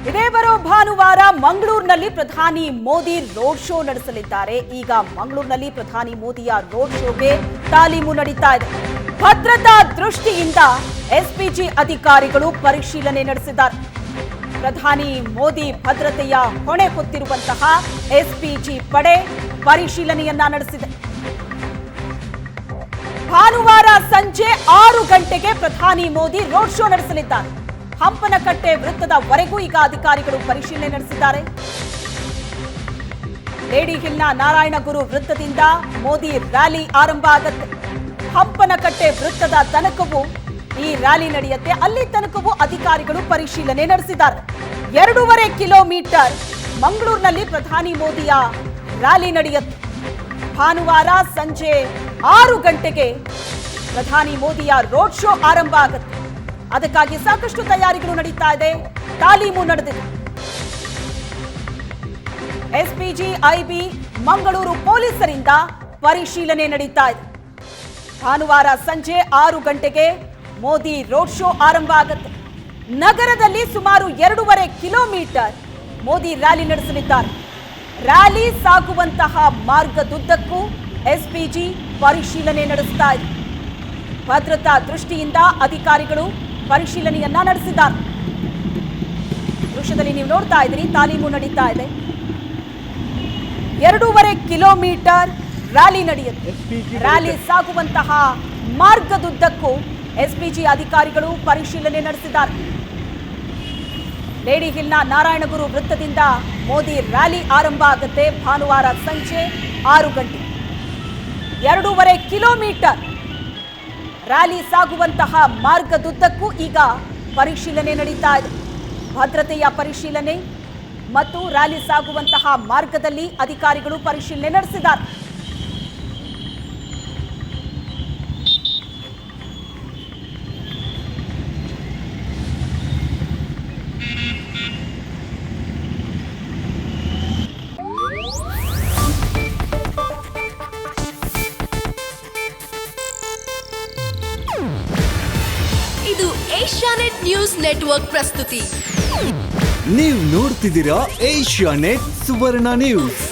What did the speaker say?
ಇದೇ ಬರೋ ಭಾನುವಾರ ಮಂಗಳೂರಿನಲ್ಲಿ ಪ್ರಧಾನಿ ಮೋದಿ ರೋಡ್ ಶೋ ನಡೆಸಲಿದ್ದಾರೆ. ಈಗ ಮಂಗಳೂರಿನಲ್ಲಿ ಪ್ರಧಾನಿ ಮೋದಿಯ ರೋಡ್ ಶೋಗೆ ತಾಲೀಮು ನಡೀತಾ ಇದೆ. ಭದ್ರತಾ ದೃಷ್ಟಿಯಿಂದ ಎಸ್ಪಿಜಿ ಅಧಿಕಾರಿಗಳು ಪರಿಶೀಲನೆ ನಡೆಸಿದ್ದಾರೆ. ಪ್ರಧಾನಿ ಮೋದಿ ಭದ್ರತೆಯ ಹೊಣೆ ಹೊತ್ತಿರುವಂತಹ ಎಸ್ಪಿಜಿ ಪಡೆ ಪರಿಶೀಲನೆಯನ್ನ ನಡೆಸಿದೆ. ಭಾನುವಾರ ಸಂಜೆ 6 ಗಂಟೆಗೆ ಪ್ರಧಾನಿ ಮೋದಿ ರೋಡ್ ಶೋ ನಡೆಸಲಿದ್ದಾರೆ. ಹಂಪನಕಟ್ಟೆ ವೃತ್ತದವರೆಗೂ ಈಗ ಅಧಿಕಾರಿಗಳು ಪರಿಶೀಲನೆ ನಡೆಸಿದ್ದಾರೆ. ಲೇಡಿ ಹಿಲ್ನ ನಾರಾಯಣಗುರು ವೃತ್ತದಿಂದ ಮೋದಿ ರ್ಯಾಲಿ ಆರಂಭ ಆಗುತ್ತೆ. ಹಂಪನಕಟ್ಟೆ ವೃತ್ತದ ತನಕವೂ ಈ ರ್ಯಾಲಿ ನಡೆಯುತ್ತೆ. ಅಲ್ಲಿ ತನಕವೂ ಅಧಿಕಾರಿಗಳು ಪರಿಶೀಲನೆ ನಡೆಸಿದ್ದಾರೆ. 2.5 ಕಿಲೋಮೀಟರ್ ಮಂಗಳೂರಿನಲ್ಲಿ ಪ್ರಧಾನಿ ಮೋದಿಯ ರ್ಯಾಲಿ ನಡೆಯುತ್ತೆ. ಭಾನುವಾರ ಸಂಜೆ 6 ಗಂಟೆಗೆ ಪ್ರಧಾನಿ ಮೋದಿಯ ರೋಡ್ ಶೋ ಆರಂಭ ಆಗುತ್ತೆ. ಅದಕ್ಕಾಗಿ ಸಾಕಷ್ಟು ತಯಾರಿಗಳು ನಡೀತಾ ಇದೆ, ತಾಲೀಮು ನಡೆದಿದೆ. ಎಸ್ಪಿಜಿ ಐಬಿ ಮಂಗಳೂರು ಪೊಲೀಸರಿಂದ ಪರಿಶೀಲನೆ ನಡೀತಾ ಇದೆ. ಭಾನುವಾರ ಸಂಜೆ 6 ಗಂಟೆಗೆ ಮೋದಿ ರೋಡ್ ಶೋ ಆರಂಭ ಆಗುತ್ತೆ. ನಗರದಲ್ಲಿ ಸುಮಾರು 2.5 ಕಿಲೋಮೀಟರ್ ಮೋದಿ ರ್ಯಾಲಿ ನಡೆಸಲಿದ್ದಾರೆ. ರ್ಯಾಲಿ ಸಾಗುವಂತಹ ಮಾರ್ಗದುದ್ದಕ್ಕೂ ಎಸ್ಪಿಜಿ ಪರಿಶೀಲನೆ ನಡೆಸ್ತಾ ಇದೆ. ಭದ್ರತಾ ದೃಷ್ಟಿಯಿಂದ ಅಧಿಕಾರಿಗಳು ಪರಿಶೀಲನೆಯನ್ನ ನಡೆಸಿದ್ದಾರೆ. ದೃಶ್ಯದಲ್ಲಿ ನೀವು ನೋಡ್ತಾ ಇದ್ದೀರಿ, ತಾಲೀಮು ನಡೀತಾ ಇದೆ. 2.5 ಕಿಲೋಮೀಟರ್ ರ್ಯಾಲಿ ನಡೆಯುತ್ತೆ. ರ್ಯಾಲಿ ಸಾಗುವಂತಹ ಮಾರ್ಗದುದ್ದಕ್ಕೂ ಎಸ್ಪಿಜಿ ಅಧಿಕಾರಿಗಳು ಪರಿಶೀಲನೆ ನಡೆಸಿದ್ದಾರೆ. ಲೇಡಿ ಹಿಲ್ನ ನಾರಾಯಣಗುರು ವೃತ್ತದಿಂದ ಮೋದಿ ರ್ಯಾಲಿ ಆರಂಭ ಆಗುತ್ತೆ. ಭಾನುವಾರ ಸಂಜೆ 6 ಗಂಟೆ 2.5 ಕಿಲೋಮೀಟರ್ ರ್ಯಾಲಿ ಸಾಗುವಂತಹ ಮಾರ್ಗದುದ್ದಕ್ಕೂ ಈಗ ಪರಿಶೀಲನೆ ನಡೀತಾ ಇದೆ. ಭದ್ರತೆಯ ಪರಿಶೀಲನೆ ಮತ್ತು ರ್ಯಾಲಿ ಸಾಗುವಂತಹ ಮಾರ್ಗದಲ್ಲಿ ಅಧಿಕಾರಿಗಳು ಪರಿಶೀಲನೆ ನಡೆಸಿದ್ದಾರೆ. ಇದು ಏಷ್ಯಾನೆಟ್ ನ್ಯೂಸ್ ನೆಟ್ವರ್ಕ್ ಪ್ರಸ್ತುತಿ. ನೀವು ನೋಡ್ತಿದ್ದೀರಾ ಏಷ್ಯಾನೆಟ್ ಸುವರ್ಣ ನ್ಯೂಸ್.